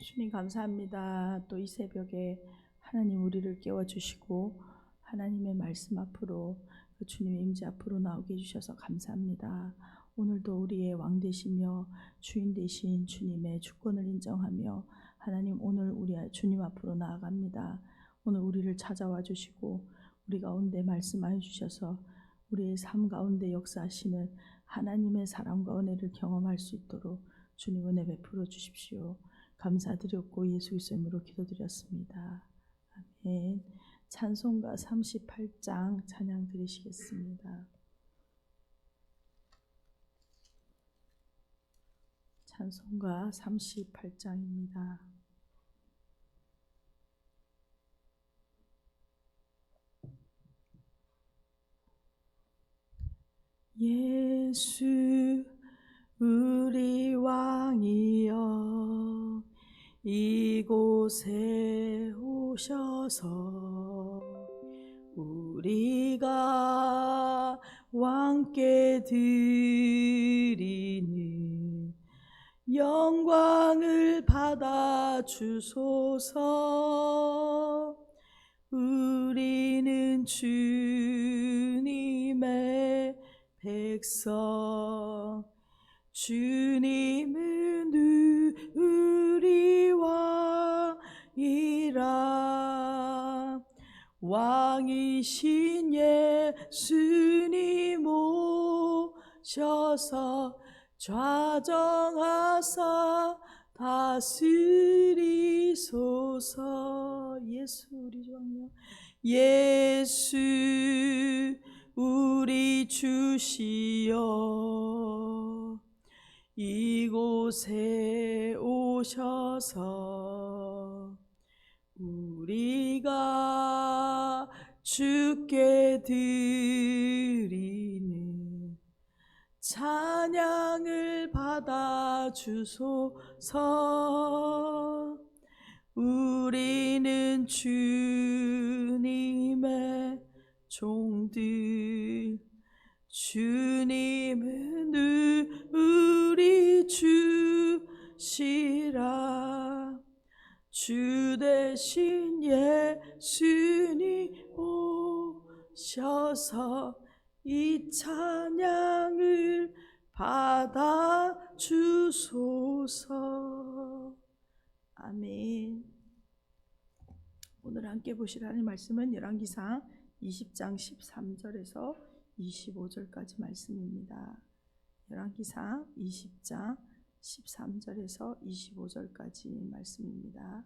주님 감사합니다. 또 이 새벽에 하나님 우리를 깨워주시고 하나님의 말씀 앞으로 그 주님의 임재 앞으로 나오게 해주셔서 감사합니다. 오늘도 우리의 왕 되시며 주인 되신 주님의 주권을 인정하며 하나님 오늘 우리 주님 앞으로 나아갑니다. 오늘 우리를 찾아와 주시고 우리 가운데 말씀하여 주셔서 우리의 삶 가운데 역사하시는 하나님의 사랑과 은혜를 경험할 수 있도록 주님 은혜 베풀어 주십시오. 감사드렸고 예수 그리스도의 이름으로 기도드렸습니다. 아멘. 찬송가 38장 찬양 드리시겠습니다. 찬송가 38장입니다. 예수 우리 왕이여 이곳에 오셔서 우리가 왕께 드리는 영광을 받아 주소서. 우리는 주님의 백성, 주님은 우리 왕이라. 왕이신 예수님 오셔서 좌정하사 다스리소서. 예수 우리 왕이여 예수 우리 주시여 이곳에 오셔서 우리가 주께 드리는 찬양을 받아 주소서. 우리는 주님의 종들, 주님은 우리 주시라. 주 대신 예수님 오셔서 이 찬양을 받아 주소서. 아멘. 오늘 함께 보실 하나님 말씀은 열왕기상 20장 13절에서 25절까지 말씀입니다. 열왕기상 20장 13절에서 25절까지 말씀입니다.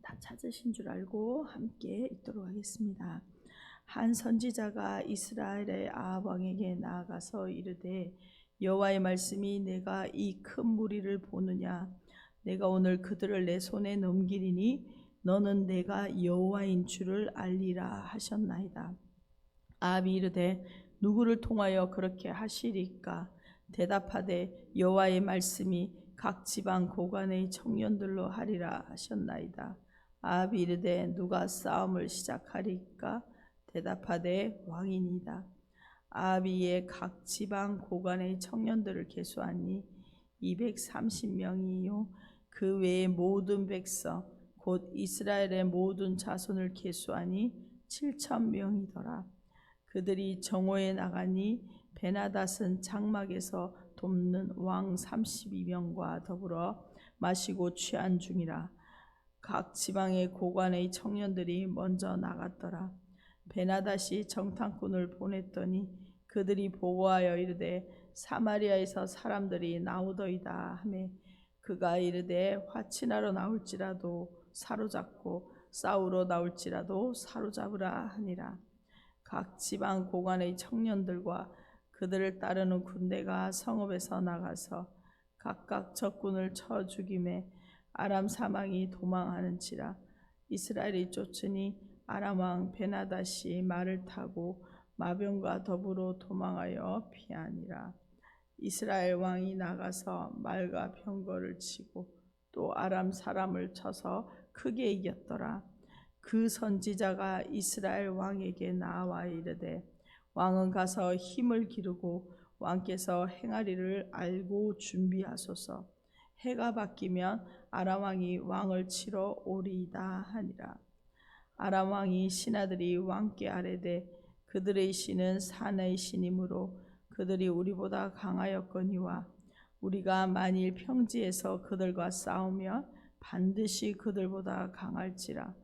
다 찾으신 줄 알고 함께 읽도록 하겠습니다. 한 선지자가 이스라엘의 아합 왕에게 나아가서 이르되 여호와의 말씀이 내가 이 큰 무리를 보느냐. 내가 오늘 그들을 내 손에 넘기리니 너는 내가 여호와인 줄을 알리라 하셨나이다. 아합이 이르되 누구를 통하여 그렇게 하시리까. 대답하되 여호와의 말씀이 각 지방 고관의 청년들로 하리라 하셨나이다. 아합이 이르되 누가 싸움을 시작하리까. 대답하되 왕이니이다. 아합이 이에 각 지방 고관의 청년들을 계수하니 230명이요 그 외의 모든 백성 곧 이스라엘의 모든 자손을 계수하니 7,000명이더라. 그들이 정오에 나가니 베나닷은 장막에서 돕는 왕 32명과 더불어 마시고 취한 중이라. 각 지방의 고관의 청년들이 먼저 나갔더라. 베나닷이 정탐꾼을 보냈더니 그들이 보고하여 이르되 사마리아에서 사람들이 나오더이다 하매 그가 이르되 화친하러 나올지라도 사로잡고 싸우러 나올지라도 사로잡으라 하니라. 각 지방 고관의 청년들과 그들을 따르는 군대가 성읍에서 나가서 각각 적군을 쳐 죽이매 아람 사망이 도망하는지라. 이스라엘이 쫓으니 아람 왕 베나닷이 말을 타고 마병과 더불어 도망하여 피하니라. 이스라엘 왕이 나가서 말과 병거를 치고 또 아람 사람을 쳐서 크게 이겼더라. 그 선지자가 이스라엘 왕에게 나와 이르되 왕은 가서 힘을 기르고 왕께서 행하리를 알고 준비하소서. 해가 바뀌면 아람 왕이 왕을 치러 오리이다 하니라. 아람 왕이 신하들이 왕께 아뢰되 그들의 신은 산의 신이므로 그들이 우리보다 강하였거니와 우리가 만일 평지에서 그들과 싸우면 반드시 그들보다 강할지라.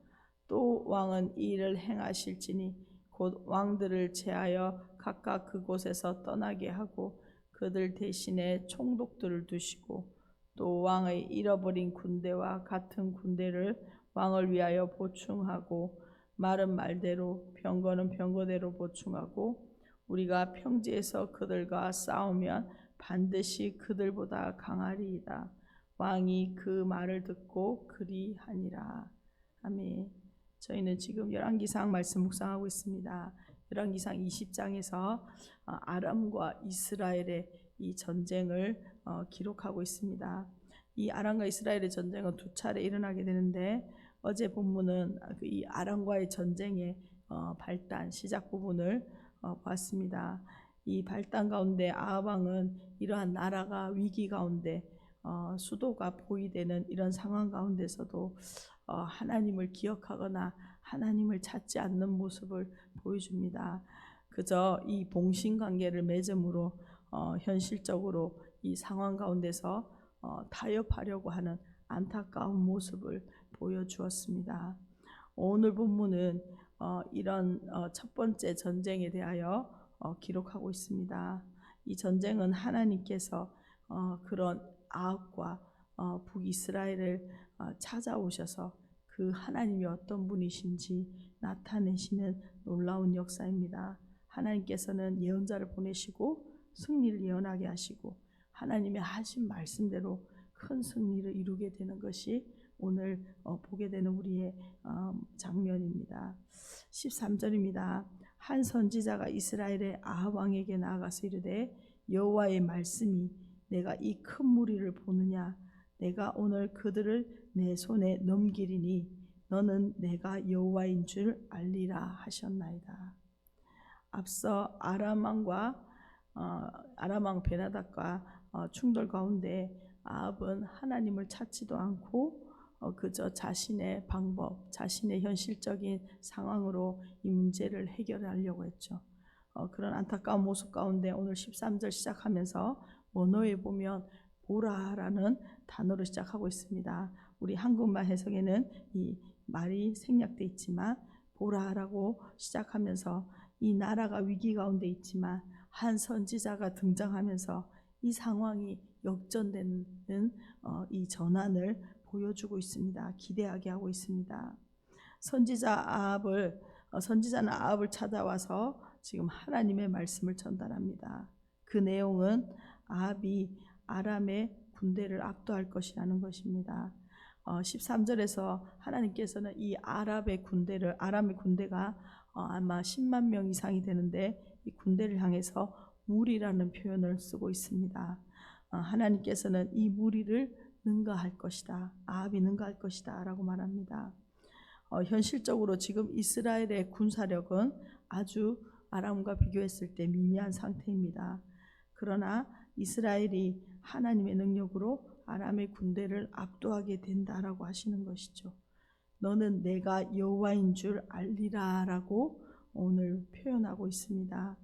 또 왕은 이 일을 행하실지니 곧 왕들을 제하여 각각 그곳에서 떠나게 하고 그들 대신에 총독들을 두시고 또 왕의 잃어버린 군대와 같은 군대를 왕을 위하여 보충하고 말은 말대로 병거는 병거대로 보충하고 우리가 평지에서 그들과 싸우면 반드시 그들보다 강하리이다. 왕이 그 말을 듣고 그리하니라. 아멘. 저희는 지금 열왕기상 말씀 묵상하고 있습니다. 열왕기상 20장에서 아람과 이스라엘의 이 전쟁을 기록하고 있습니다. 이 아람과 이스라엘의 전쟁은 두 차례 일어나게 되는데 어제 본문은 이 아람과의 전쟁의 발단 시작 부분을 봤습니다. 이 발단 가운데 아합 왕은 이러한 나라가 위기 가운데 수도가 포위되는 이런 상황 가운데서도 하나님을 기억하거나 하나님을 찾지 않는 모습을 보여줍니다. 그저 이 봉신관계를 맺음으로 현실적으로 이 상황 가운데서 타협하려고 하는 안타까운 모습을 보여주었습니다. 오늘 본문은 이런 첫 번째 전쟁에 대하여 기록하고 있습니다. 이 전쟁은 하나님께서 그런 아합과 북이스라엘을 찾아오셔서 그 하나님이 어떤 분이신지 나타내시는 놀라운 역사입니다. 하나님께서는 예언자를 보내시고 승리를 예언하게 하시고 하나님의 하신 말씀대로 큰 승리를 이루게 되는 것이 오늘 보게 되는 우리의 장면입니다. 13절입니다. 한 선지자가 이스라엘의 아합 왕에게 나아가서 이르되 여호와의 말씀이 내가 이 큰 무리를 보느냐 내가 오늘 그들을 내 손에 넘기리니 너는 내가 여호와인 줄 알리라 하셨나이다. 앞서 아람 왕 베나닷과 충돌 가운데 아합은 하나님을 찾지도 않고 그저 자신의 방법, 자신의 현실적인 상황으로 이 문제를 해결하려고 했죠. 그런 안타까운 모습 가운데 오늘 13절 시작하면서 원어에 보면 보라라는 단어로 시작하고 있습니다. 우리 한국말 해석에는 이 말이 생략돼 있지만 보라라고 시작하면서 이 나라가 위기 가운데 있지만 한 선지자가 등장하면서 이 상황이 역전되는 이 전환을 보여주고 있습니다. 기대하게 하고 있습니다. 선지자는 아합을 찾아와서 지금 하나님의 말씀을 전달합니다. 그 내용은 아합이 아람의 군대를 압도할 것이라는 것입니다. 13절에서 하나님께서는 이 아람의 군대가 아마 10만 명 이상이 되는데 이 군대를 향해서 무리라는 표현을 쓰고 있습니다. 하나님께서는 이 무리를 능가할 것이다. 아합이 능가할 것이다 라고 말합니다. 현실적으로 지금 이스라엘의 군사력은 아주 아람과 비교했을 때 미미한 상태입니다. 그러나 이스라엘이 하나님의 능력으로 아람의 군대를 압도하게 된다라고 하시는 것이죠. 너는 내가 여호와인 줄 알리라 라고 오늘 표현하고 있습니다.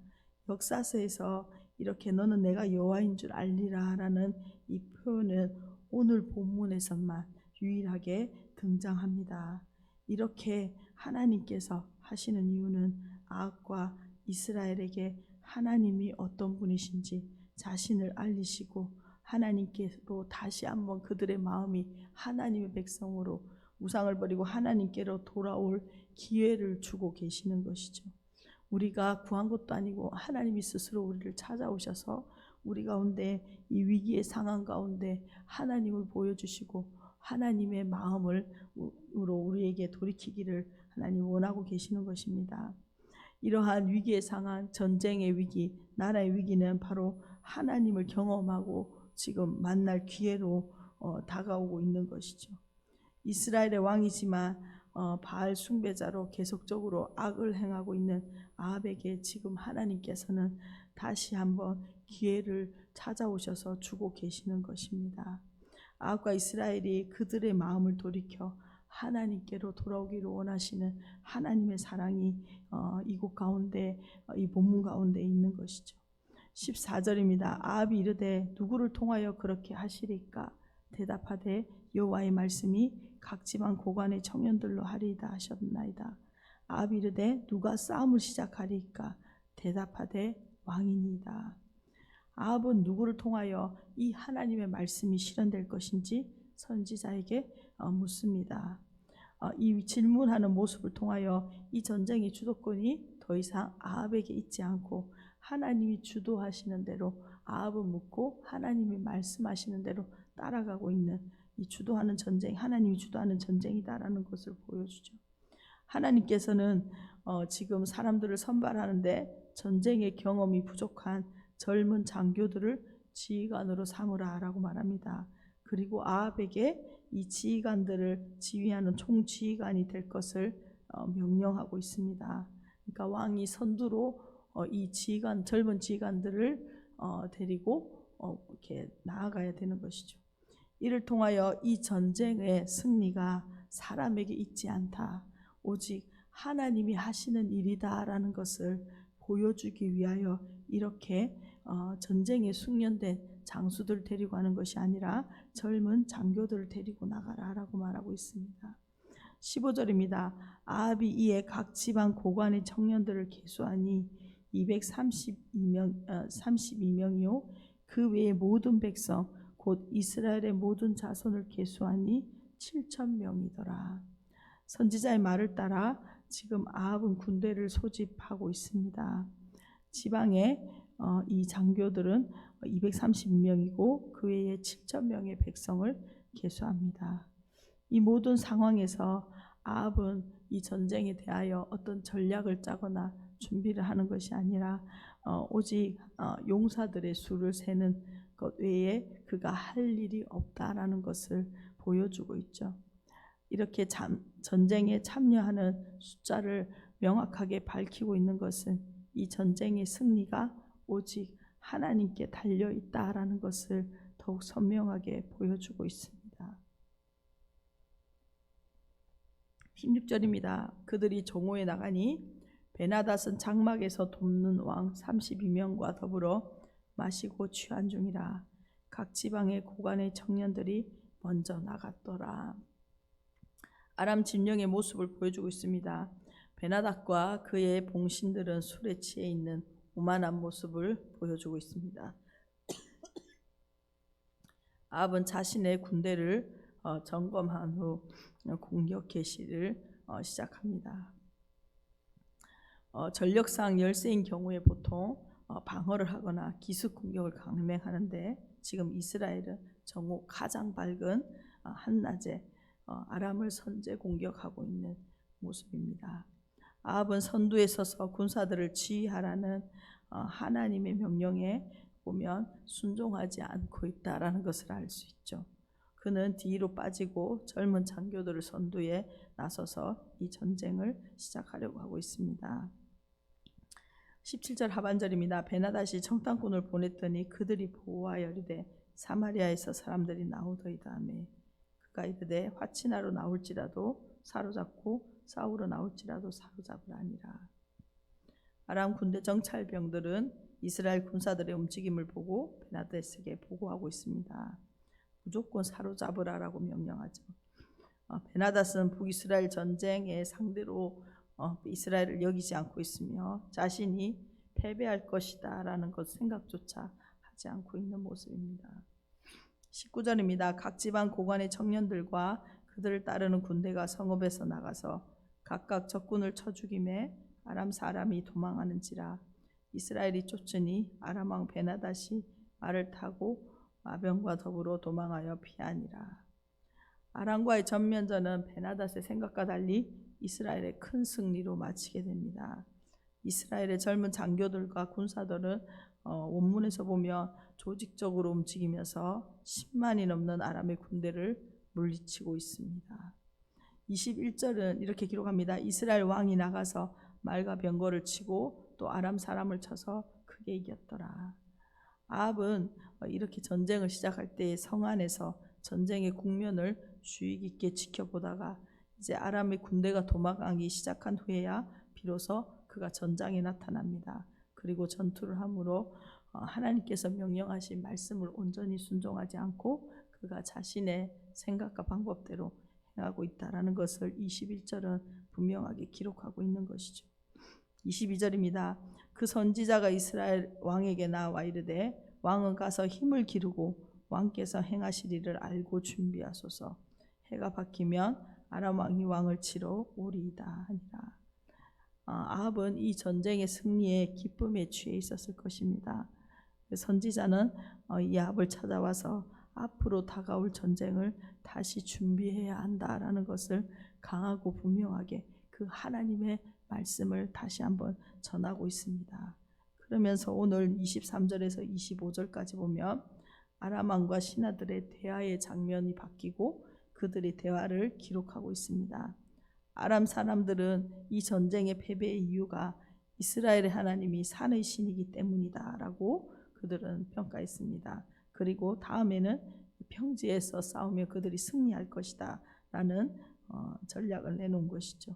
역사서에서 이렇게 너는 내가 여호와인 줄 알리라 라는 이 표현은 오늘 본문에서만 유일하게 등장합니다. 이렇게 하나님께서 하시는 이유는 아합과 이스라엘에게 하나님이 어떤 분이신지 자신을 알리시고 하나님께로 다시 한번 그들의 마음이 하나님의 백성으로 우상을 버리고 하나님께로 돌아올 기회를 주고 계시는 것이죠. 우리가 구한 것도 아니고 하나님이 스스로 우리를 찾아오셔서 우리 가운데 이 위기의 상황 가운데 하나님을 보여주시고 하나님의 마음으로 우리에게 돌이키기를 하나님 원하고 계시는 것입니다. 이러한 위기의 상황, 전쟁의 위기, 나라의 위기는 바로 하나님을 경험하고 지금 만날 기회로 다가오고 있는 것이죠. 이스라엘의 왕이지만 바알 숭배자로 계속적으로 악을 행하고 있는 아합에게 지금 하나님께서는 다시 한번 기회를 찾아오셔서 주고 계시는 것입니다. 아합과 이스라엘이 그들의 마음을 돌이켜 하나님께로 돌아오기를 원하시는 하나님의 사랑이 이곳 가운데, 이 본문 가운데 있는 것이죠. 14절입니다. 아합이 이르되 누구를 통하여 그렇게 하시리까? 대답하되 여호와의 말씀이 각 지방 고관의 청년들로 하리이다 하셨나이다. 아합이 이르되 누가 싸움을 시작하리까? 대답하되 왕이니이다. 아합은 누구를 통하여 이 하나님의 말씀이 실현될 것인지 선지자에게 묻습니다. 이 질문하는 모습을 통하여 이 전쟁의 주도권이 더 이상 아합에게 있지 않고 하나님이 주도하시는 대로 아합은 묻고 하나님이 말씀하시는 대로 따라가고 있는 이 주도하는 전쟁, 하나님이 주도하는 전쟁이다라는 것을 보여주죠. 하나님께서는 지금 사람들을 선발하는데 전쟁의 경험이 부족한 젊은 장교들을 지휘관으로 삼으라라고 말합니다. 그리고 아합에게 이 지휘관들을 지휘하는 총지휘관이 될 것을 명령하고 있습니다. 그러니까 왕이 선두로 이 지휘관, 젊은 지휘관들을 데리고 이렇게 나아가야 되는 것이죠. 이를 통하여 이 전쟁의 승리가 사람에게 있지 않다, 오직 하나님이 하시는 일이다라는 것을 보여주기 위하여 이렇게 전쟁에 숙련된 장수들을 데리고 가는 것이 아니라 젊은 장교들을 데리고 나가라라고 말하고 있습니다. 15절입니다. 아합이 이에 각 지방 고관의 청년들을 계수하니 232명이요 그 외의 모든 백성 곧 이스라엘의 모든 자손을 계수하니 7,000명이더라. 선지자의 말을 따라 지금 아합은 군대를 소집하고 있습니다. 지방에 이 장교들은 232명이고 그 외에 7,000명의 백성을 계수합니다. 이 모든 상황에서 아합은 이 전쟁에 대하여 어떤 전략을 짜거나 준비를 하는 것이 아니라 오직 용사들의 수를 세는 것 외에 그가 할 일이 없다라는 것을 보여주고 있죠. 이렇게 전쟁에 참여하는 숫자를 명확하게 밝히고 있는 것은 이 전쟁의 승리가 오직 하나님께 달려 있다라는 것을 더욱 선명하게 보여주고 있습니다. 16절입니다. 그들이 정오에 나가니 베나닷은 장막에서 돕는 왕 32명과 더불어 마시고 취한 중이라. 각 지방의 고관의 청년들이 먼저 나갔더라. 아람 진영의 모습을 보여주고 있습니다. 베나닷과 그의 봉신들은 술에 취해 있는 오만한 모습을 보여주고 있습니다. 아합은 자신의 군대를 점검한 후 공격 개시를 시작합니다. 전력상 열세인 경우에 보통 방어를 하거나 기습 공격을 감행하는데 지금 이스라엘은 정오 가장 밝은 한낮에 아람을 선제 공격하고 있는 모습입니다. 아합은 선두에 서서 군사들을 지휘하라는 하나님의 명령에 보면 순종하지 않고 있다라는 것을 알 수 있죠. 그는 뒤로 빠지고 젊은 장교들을 선두에 나서서 이 전쟁을 시작하려고 하고 있습니다. 17절 하반절입니다. 베나닷이 청탄꾼을 보냈더니 그들이 보호하여 이르되 사마리아에서 사람들이 나오더이다 하매 그가 이르되 화친하러 나올지라도 사로잡고 싸우러 나올지라도 사로잡으라 하니라. 아람 군대 정찰병들은 이스라엘 군사들의 움직임을 보고 베나닷에게 보고하고 있습니다. 무조건 사로잡으라라고 명령하죠. 베나닷은 북이스라엘 전쟁의 상대로 이스라엘을 여기지 않고 있으며 자신이 패배할 것이다 라는 것 생각조차 하지 않고 있는 모습입니다. 19절입니다. 각 지방 고관의 청년들과 그들을 따르는 군대가 성읍에서 나가서 각각 적군을 쳐 죽이매 아람 사람이 도망하는지라. 이스라엘이 쫓으니 아람 왕 베나닷이 말을 타고 마병과 더불어 도망하여 피하니라. 아람과의 전면전은 베나닷의 생각과 달리 이스라엘의 큰 승리로 마치게 됩니다. 이스라엘의 젊은 장교들과 군사들은 원문에서 보면 조직적으로 움직이면서 10만이 넘는 아람의 군대를 물리치고 있습니다. 21절은 이렇게 기록합니다. 이스라엘 왕이 나가서 말과 병거를 치고 또 아람 사람을 쳐서 크게 이겼더라. 아합은 이렇게 전쟁을 시작할 때 성 안에서 전쟁의 국면을 주의 깊게 지켜보다가 이제 아람의 군대가 도망가기 시작한 후에야 비로소 그가 전장에 나타납니다. 그리고 전투를 함으로 하나님께서 명령하신 말씀을 온전히 순종하지 않고 그가 자신의 생각과 방법대로 행하고 있다라는 것을 21절은 분명하게 기록하고 있는 것이죠. 22절입니다. 그 선지자가 이스라엘 왕에게 나와 이르되 왕은 가서 힘을 기르고 왕께서 행하실 일을 알고 준비하소서. 해가 바뀌면 아람 왕이 왕을 치러 오리이다 하니라. 아합은 이 전쟁의 승리에 기쁨에 취해 있었을 것입니다. 선지자는 이 아합을 찾아와서 앞으로 다가올 전쟁을 다시 준비해야 한다라는 것을 강하고 분명하게 그 하나님의 말씀을 다시 한번 전하고 있습니다. 그러면서 오늘 23절에서 25절까지 보면 아람 왕과 신하들의 대화의 장면이 바뀌고 그들의 대화를 기록하고 있습니다. 아람 사람들은 이 전쟁의 패배의 이유가 이스라엘의 하나님이 산의 신이기 때문이다 라고 그들은 평가했습니다. 그리고 다음에는 평지에서 싸우며 그들이 승리할 것이다 라는 전략을 내놓은 것이죠.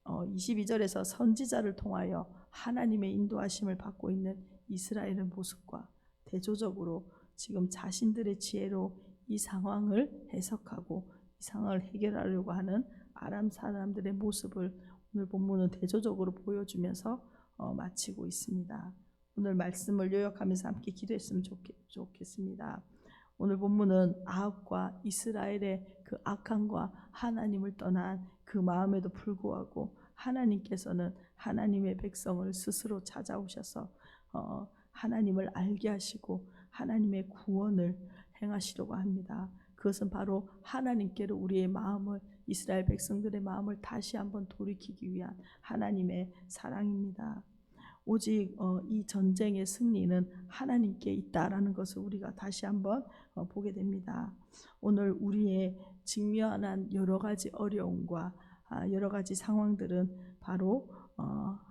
22절에서 선지자를 통하여 하나님의 인도하심을 받고 있는 이스라엘의 모습과 대조적으로 지금 자신들의 지혜로 이 상황을 해석하고 이 상황을 해결하려고 하는 아람 사람들의 모습을 오늘 본문은 대조적으로 보여주면서 마치고 있습니다. 오늘 말씀을 요약하면서 함께 기도했으면 좋겠습니다. 오늘 본문은 아합과 이스라엘의 그 악함과 하나님을 떠난 그 마음에도 불구하고 하나님께서는 하나님의 백성을 스스로 찾아오셔서 하나님을 알게 하시고 하나님의 구원을 행하시려고 합니다. 그것은 바로 하나님께로 우리의 마음을, 이스라엘 백성들의 마음을 다시 한번 돌이키기 위한 하나님의 사랑입니다. 오직 이 전쟁의 승리는 하나님께 있다라는 것을 우리가 다시 한번 보게 됩니다. 오늘 우리의 직면한 여러 가지 어려움과 여러 가지 상황들은 바로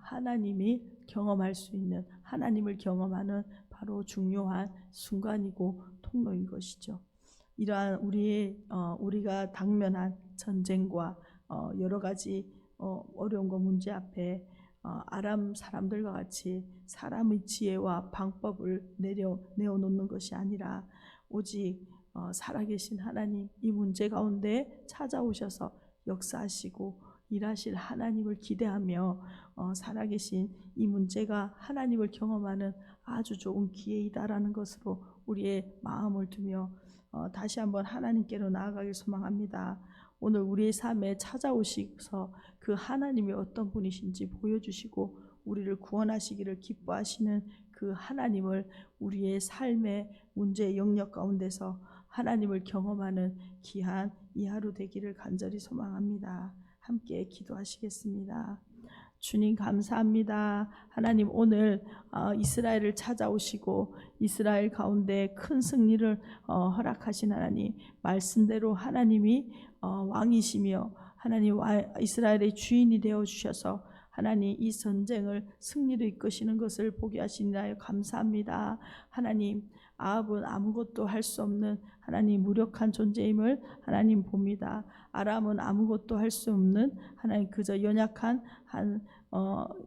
하나님이 경험할 수 있는, 하나님을 경험하는 바로 중요한 순간이고 통로인 것이죠. 이러한 우리가 당면한 전쟁과 여러 가지 어려움과 문제 앞에 아람 사람들과 같이 사람의 지혜와 방법을 내어놓는 것이 아니라 오직 살아계신 하나님, 이 문제 가운데 찾아오셔서 역사하시고 일하실 하나님을 기대하며 살아계신 이 문제가 하나님을 경험하는 아주 좋은 기회이다라는 것으로 우리의 마음을 두며 다시 한번 하나님께로 나아가길 소망합니다. 오늘 우리의 삶에 찾아오셔서 그 하나님이 어떤 분이신지 보여주시고 우리를 구원하시기를 기뻐하시는 그 하나님을 우리의 삶의 문제의 영역 가운데서 하나님을 경험하는 귀한 이 하루 되기를 간절히 소망합니다. 함께 기도하시겠습니다. 주님 감사합니다. 하나님 오늘 이스라엘을 찾아오시고 이스라엘 가운데 큰 승리를 허락하신 하나님, 말씀대로 하나님이 왕이시며 하나님 이스라엘의 주인이 되어주셔서 하나님 이 전쟁을 승리로 이끄시는 것을 보게 하시니라 감사합니다. 하나님 아합은 아무것도 할 수 없는 하나님 무력한 존재임을 하나님 봅니다. 아람은 아무것도 할 수 없는 하나님 그저 연약한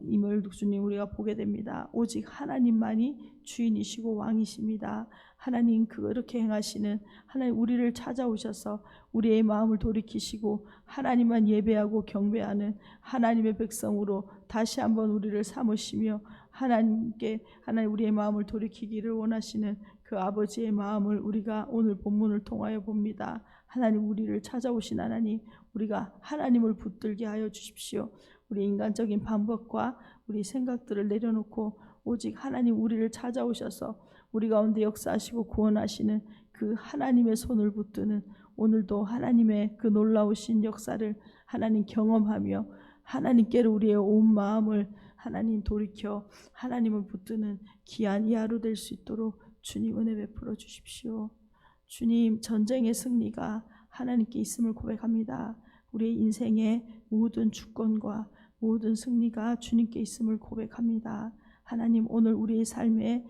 임을 주님 우리가 보게 됩니다. 오직 하나님만이 주인이시고 왕이십니다. 하나님 그렇게 행하시는 하나님 우리를 찾아오셔서 우리의 마음을 돌이키시고 하나님만 예배하고 경배하는 하나님의 백성으로 다시 한번 우리를 삼으시며 하나님께 하나님 우리의 마음을 돌이키기를 원하시는 그 아버지의 마음을 우리가 오늘 본문을 통하여 봅니다. 하나님 우리를 찾아오신 하나님, 우리가 하나님을 붙들게 하여 주십시오. 우리 인간적인 방법과 우리 생각들을 내려놓고 오직 하나님 우리를 찾아오셔서 우리 가운데 역사하시고 구원하시는 그 하나님의 손을 붙드는 오늘도 하나님의 그 놀라우신 역사를 하나님 경험하며 하나님께로 우리의 온 마음을 하나님 돌이켜 하나님을 붙드는 귀한 이 하루 될 수 있도록 주님 은혜 베풀어 주십시오. 주님 전쟁의 승리가 하나님께 있음을 고백합니다. 우리의 인생의 모든 주권과 모든 승리가 주님께 있음을 고백합니다. 하나님 오늘 우리의 삶에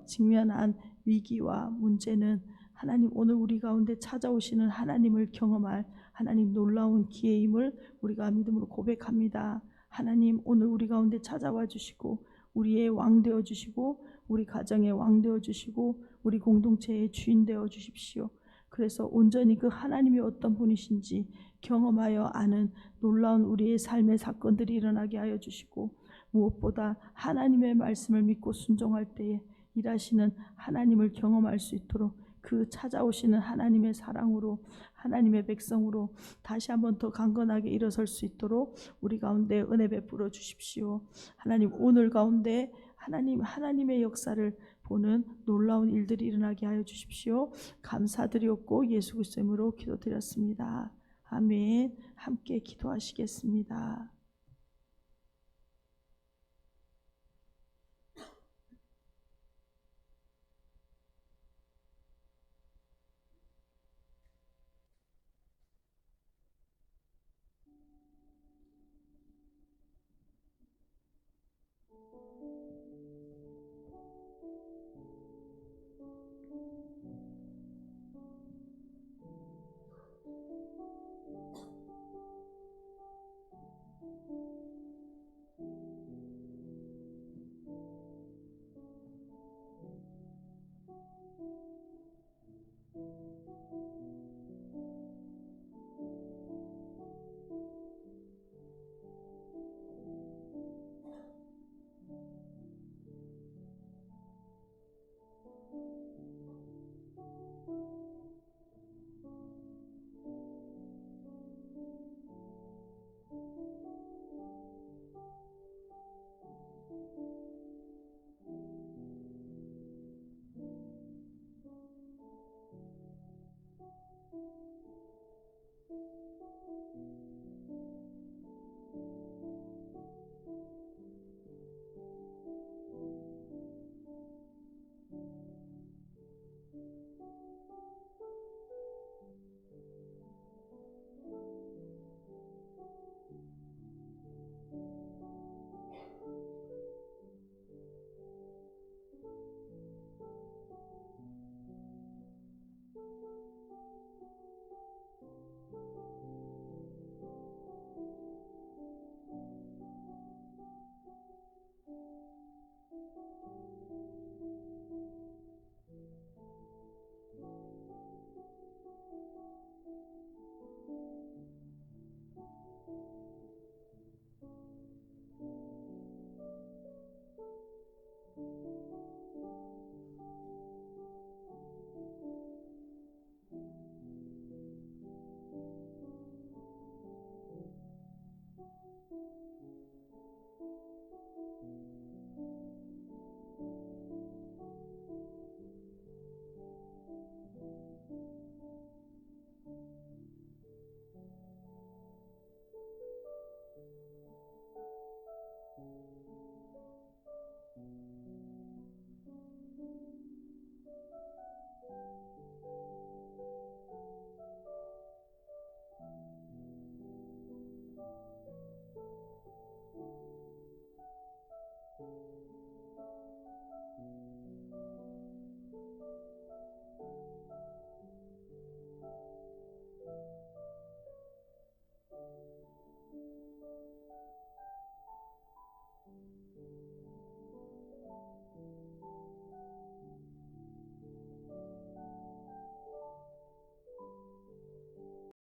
직면한 위기와 문제는 하나님 오늘 우리 가운데 찾아오시는 하나님을 경험할 하나님 놀라운 기회임을 우리가 믿음으로 고백합니다. 하나님 오늘 우리 가운데 찾아와 주시고 우리의 왕 되어 주시고 우리 가정의 왕 되어 주시고 우리 공동체의 주인 되어 주십시오. 그래서 온전히 그 하나님이 어떤 분이신지 경험하여 아는 놀라운 우리의 삶의 사건들이 일어나게 하여 주시고 무엇보다 하나님의 말씀을 믿고 순종할 때에 일하시는 하나님을 경험할 수 있도록 그 찾아오시는 하나님의 사랑으로 하나님의 백성으로 다시 한번 더 강건하게 일어설 수 있도록 우리 가운데 은혜 베풀어 주십시오. 하나님 오늘 가운데 하나님의 역사를 보는 놀라운 일들이 일어나게 하여 주십시오. 감사드렸고 예수 그리스도의 이름으로 기도드렸습니다. 아멘. 함께 기도하시겠습니다.